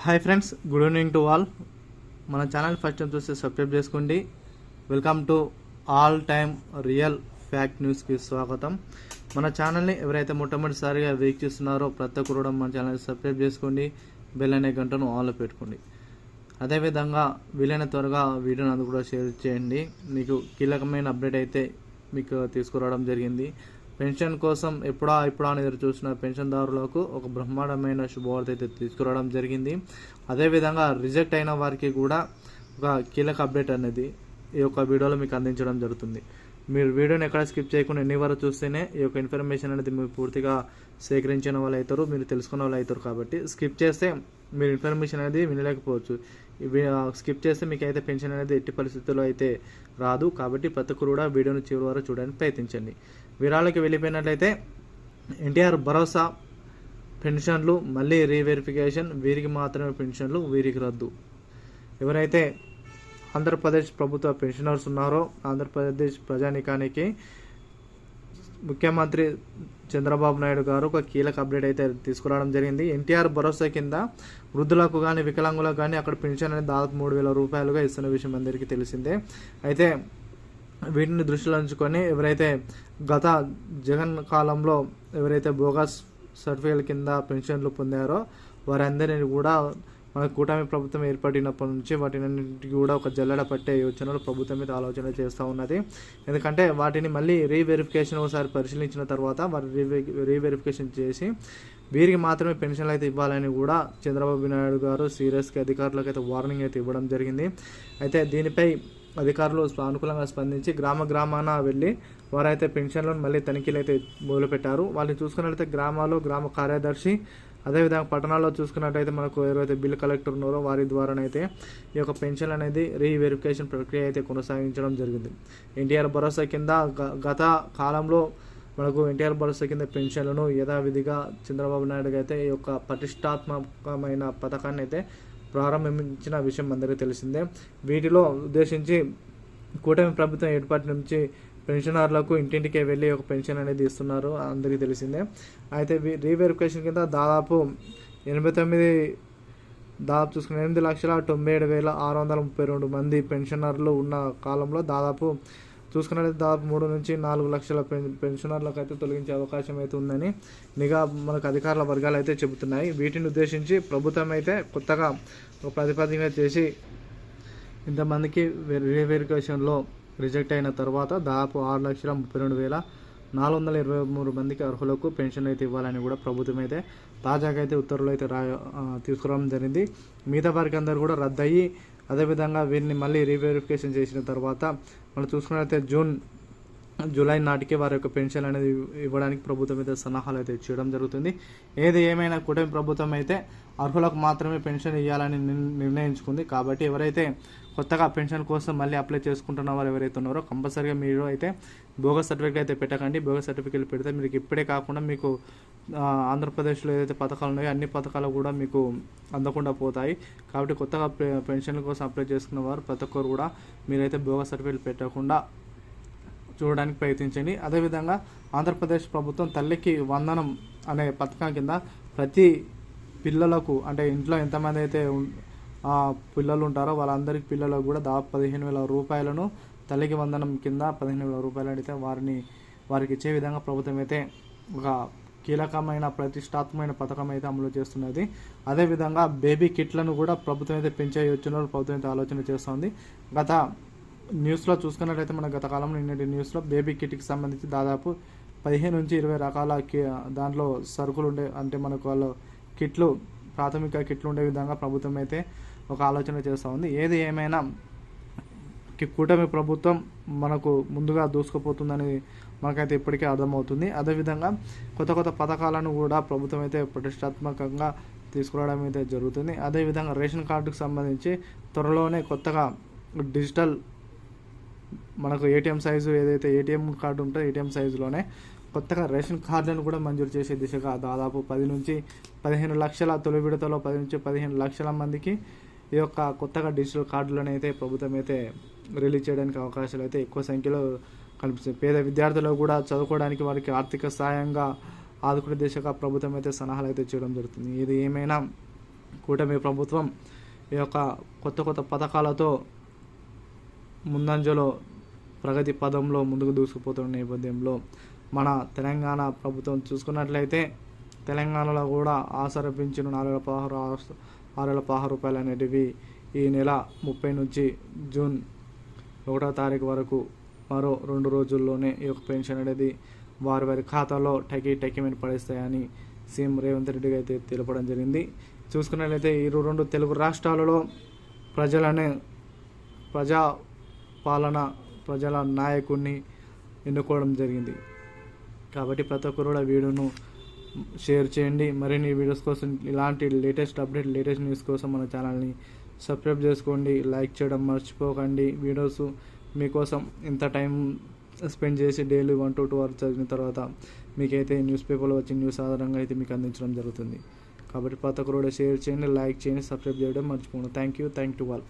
Hi friends, good evening to all. మన channel first time చూస్తే subscribe చేసుకోండి. Welcome to all time real fact న్యూస్కి స్వాగతం. మన ఛానల్ని ఎవరైతే మొట్టమొదటిసారిగా వీక్షిస్తున్నారో ప్రతి ఒక్కరు కూడా మన ఛానల్ని సబ్స్క్రైబ్ చేసుకోండి. బెల్ అనే గంటను ఆన్లో పెట్టుకోండి. అదేవిధంగా వీలైన త్వరగా వీడియోని అందుకు కూడా షేర్ చేయండి. మీకు కీలకమైన అప్డేట్ అయితే మీకు తీసుకురావడం జరిగింది. పెన్షన్ కోసం ఎప్పుడా అని ఎదురు చూసిన పెన్షన్దారులకు ఒక బ్రహ్మాండమైన శుభవార్త అయితే తీసుకురావడం జరిగింది. అదేవిధంగా రిజెక్ట్ అయిన వారికి కూడా ఒక కీలక అప్డేట్ అనేది ఈ యొక్క వీడియోలో మీకు అందించడం జరుగుతుంది. మీరు వీడియోని ఎక్కడ స్కిప్ చేయకుండా ఎన్ని వరకు చూస్తేనే ఈ యొక్క ఇన్ఫర్మేషన్ అనేది మీరు పూర్తిగా సేకరించిన వాళ్ళు అవుతారు, మీరు తెలుసుకున్న వాళ్ళు అవుతారు. కాబట్టి స్కిప్ చేస్తే మీరు ఇన్ఫర్మేషన్ అనేది వినలేకపోవచ్చు. స్కిప్ చేస్తే మీకు అయితే పెన్షన్ అనేది ఎట్టి పరిస్థితుల్లో అయితే రాదు. కాబట్టి ప్రతి ఒక్కరు కూడా వీడియోని చివరి వరకు చూడడానికి ప్రయత్నించండి. వివరాలకు వెళ్ళిపోయినట్లయితే ఎన్టీఆర్ భరోసా పెన్షన్లు మళ్ళీ రీవెరిఫికేషన్, వీరికి మాత్రమే పెన్షన్లు, వీరికి రద్దు. ఎవరైతే ఆంధ్రప్రదేశ్ ప్రభుత్వ పెన్షనర్స్ ఉన్నారో ఆంధ్రప్రదేశ్ ప్రజానీకానికి ముఖ్యమంత్రి చంద్రబాబు నాయుడు గారు ఒక కీలక అప్డేట్ అయితే తీసుకురావడం జరిగింది. ఎన్టీఆర్ భరోసా కింద వృద్ధులకు కానీ వికలాంగులకు కానీ అక్కడ పెన్షన్ అనేది దాదాపు 3,000 రూపాయలుగా ఇస్తున్న విషయం అందరికీ తెలిసిందే. అయితే వీటిని దృష్టిలో ఉంచుకొని ఎవరైతే గత జగన్ కాలంలో ఎవరైతే బోగస్ సర్టిఫికేట్ కింద పెన్షన్లు పొందారో వారందరినీ కూడా మన కూటమి ప్రభుత్వం ఏర్పడినప్పటి నుంచి వాటినన్నింటికి కూడా ఒక జల్లెడ పట్టే యోచనలు ప్రభుత్వం మీద ఆలోచన చేస్తూ ఉన్నది. ఎందుకంటే వాటిని మళ్ళీ రీవెరిఫికేషన్ ఒకసారి పరిశీలించిన తర్వాత వారి రీవెరిఫికేషన్ చేసి వీరికి మాత్రమే పెన్షన్లు అయితే ఇవ్వాలని కూడా చంద్రబాబు నాయుడు గారు సీరియస్గా అధికారులకు అయితే వార్నింగ్ అయితే ఇవ్వడం జరిగింది. అయితే దీనిపై అధికారులు అనుకూలంగా స్పందించి గ్రామాన వెళ్ళి వారైతే పెన్షన్లను మళ్ళీ తనిఖీలు అయితే మొదలుపెట్టారు. వాళ్ళని చూసుకున్నట్లయితే గ్రామాల్లో గ్రామ కార్యదర్శి, అదేవిధంగా పట్టణాల్లో చూసుకున్నట్టయితే మనకు ఎవరైతే బిల్ కలెక్టర్ ఉన్నారో వారి ద్వారానైతే ఈ యొక్క పెన్షన్ అనేది రీవెరిఫికేషన్ ప్రక్రియ అయితే కొనసాగించడం జరిగింది. ఎన్టీఆర్ భరోసా కింద గత కాలంలో మనకు ఎన్టీఆర్ భరోసా కింద పెన్షన్లను యథావిధిగా చంద్రబాబు నాయుడు అయితే ఈ యొక్క ప్రతిష్టాత్మకమైన పథకాన్ని అయితే ప్రారంభించిన విషయం అందరికీ తెలిసిందే. వీటిలో ఉద్దేశించి కూటమి ప్రభుత్వం ఏర్పాటు నుంచి పెన్షనర్లకు ఇంటింటికే వెళ్ళి ఒక పెన్షన్ అనేది ఇస్తున్నారు, అందరికీ తెలిసిందే. అయితే రీవెరిఫికేషన్ కింద దాదాపు 8,97,632 మంది పెన్షనర్లు ఉన్న కాలంలో దాదాపు చూసుకున్నట్లయితే దాదాపు 3 నుంచి 4 లక్షల పెన్షనర్లకు అయితే తొలగించే అవకాశం అయితే ఉందని మనకు అధికారుల వర్గాలు అయితే చెబుతున్నాయి. వీటిని ఉద్దేశించి ప్రభుత్వం అయితే కొత్తగా ఒక ప్రతిపాదన చేసి ఇంతమందికి రీవెరిఫికేషన్లో రిజెక్ట్ అయిన తర్వాత దాదాపు 6,32,423 మందికి అర్హులకు పెన్షన్ అయితే ఇవ్వాలని కూడా ప్రభుత్వం అయితే తాజాగా అయితే ఉత్తర్వులు అయితే తీసుకురావడం జరిగింది. మిగతా వారికి అందరూ కూడా రద్దయ్యి అదేవిధంగా వీరిని మళ్ళీ రీవెరిఫికేషన్ చేసిన తర్వాత మనం చూసుకున్నట్లయితే జూలై నాటికి వారి యొక్క పెన్షన్ అనేది ఇవ్వడానికి ప్రభుత్వం అయితే సన్నాహాలు అయితే చేయడం జరుగుతుంది. ఏది ఏమైనా కూటమి ప్రభుత్వం అయితే అర్హులకు మాత్రమే పెన్షన్ ఇవ్వాలని నిర్ణయించుకుంది. కాబట్టి ఎవరైతే కొత్తగా పెన్షన్ కోసం మళ్ళీ అప్లై చేసుకుంటున్న వారు ఎవరైతే ఉన్నారో కంపల్సరీగా మీరు అయితే బోగస్ సర్టిఫికేట్ అయితే పెట్టకండి. బోగస్ సర్టిఫికేట్ పెడితే మీకు ఇప్పుడే కాకుండా మీకు ఆంధ్రప్రదేశ్లో ఏదైతే పథకాలు ఉన్నాయో అన్ని పథకాలు కూడా మీకు అందకుండా పోతాయి. కాబట్టి కొత్తగా పెన్షన్ల కోసం అప్లై చేసుకున్న వారు ప్రతి ఒక్కరు కూడా మీరైతే బోగస్ సర్టిఫికేట్ పెట్టకుండా చూడడానికి ప్రయత్నించండి. అదేవిధంగా ఆంధ్రప్రదేశ్ ప్రభుత్వం తల్లికి వందనం అనే పథకం కింద ప్రతి పిల్లలకు అంటే ఇంట్లో ఎంతమంది అయితే పిల్లలు ఉంటారో వాళ్ళందరికీ పిల్లలకు కూడా దాదాపు 15,000 రూపాయలను తల్లికి వందనం కింద 15,000 రూపాయలు అడిగితే వారికి ఇచ్చే విధంగా ప్రభుత్వం అయితే ఒక కీలకమైన ప్రతిష్టాత్మకమైన పథకం అయితే అమలు చేస్తున్నది. అదేవిధంగా బేబీ కిట్లను కూడా ప్రభుత్వం అయితే పెంచే యోచనలు ప్రభుత్వం అయితే ఆలోచన చేస్తుంది. గత న్యూస్లో చూసుకున్నట్లయితే మన గత కాలంలో నిన్నటి న్యూస్లో బేబీ కిట్కి సంబంధించి దాదాపు 15 నుంచి 20 రకాల దాంట్లో సరుకులు ఉండే అంటే మనకు వాళ్ళు కిట్లు ప్రాథమిక కిట్లు ఉండే విధంగా ప్రభుత్వం అయితే ఒక ఆలోచన చేస్తూ ఉంది. ఏది ఏమైనా కూటమి ప్రభుత్వం మనకు ముందుగా దూసుకుపోతుందని మనకైతే ఇప్పటికే అర్థమవుతుంది. అదేవిధంగా కొత్త పథకాలను కూడా ప్రభుత్వం అయితే ప్రతిష్టాత్మకంగా తీసుకురావడం అయితే జరుగుతుంది. అదేవిధంగా రేషన్ కార్డుకు సంబంధించి త్వరలోనే కొత్తగా డిజిటల్ మనకు ఏటీఎం సైజు ఏదైతే ఏటీఎం కార్డు ఉంటుందో ఏటీఎం సైజులోనే కొత్తగా రేషన్ కార్డులను కూడా మంజూరు చేసే దిశగా దాదాపు 10 నుంచి 15 లక్షల తొలి విడతలో 10 నుంచి 15 లక్షల మందికి ఈ యొక్క కొత్తగా డిజిటల్ కార్డులను అయితే ప్రభుత్వం అయితే రిలీజ్ చేయడానికి అవకాశాలు అయితే ఎక్కువ సంఖ్యలో కనిపిస్తాయి. పేద విద్యార్థులు కూడా చదువుకోవడానికి వారికి ఆర్థిక సాయంగా ఆదుకునే దిశగా ప్రభుత్వం అయితే సలహాలు అయితే చేయడం జరుగుతుంది. ఇది ఏమైనా కూటమి ప్రభుత్వం ఈ యొక్క కొత్త కొత్త పథకాలతో ముందంజలో ప్రగతి పదంలో ముందుకు దూసుకుపోతున్న నేపథ్యంలో మన తెలంగాణ ప్రభుత్వం చూసుకున్నట్లయితే తెలంగాణలో కూడా ఆసరా పింఛను 6,16 రూపాయలు అనేటివి ఈ నెల 30 నుంచి జూన్ 1వ తారీఖు వరకు మరో 2 రోజుల్లోనే ఈ యొక్క పెన్షన్ అనేది వారి ఖాతాలో టకిమని పడేస్తాయని సీఎం రేవంత్ రెడ్డి అయితే తెలపడం జరిగింది. చూసుకున్నట్లయితే ఈ 2 తెలుగు రాష్ట్రాలలో ప్రజల నాయకుడిని ఎన్నుకోవడం జరిగింది. కాబట్టి ప్రతి ఒక్కరు కూడా వీడియోను షేర్ చేయండి. మరిన్ని వీడియోస్ కోసం ఇలాంటి లేటెస్ట్ న్యూస్ కోసం మన ఛానల్ని సబ్స్క్రైబ్ చేసుకోండి. లైక్ చేయడం మర్చిపోకండి. వీడియోస్ మీకోసం ఇంత టైం స్పెండ్ చేసి డైలీ 1 to 2 hours చదివిన తర్వాత మీకైతే న్యూస్ పేపర్లో వచ్చిన న్యూస్ ఆధారంగా అయితే మీకు అందించడం జరుగుతుంది. కాబట్టి ప్రతి ఒక్కరు కూడా షేర్ చేయండి, లైక్ చేయండి, సబ్స్క్రైబ్ చేయడం మర్చిపోండి. Thank you to all.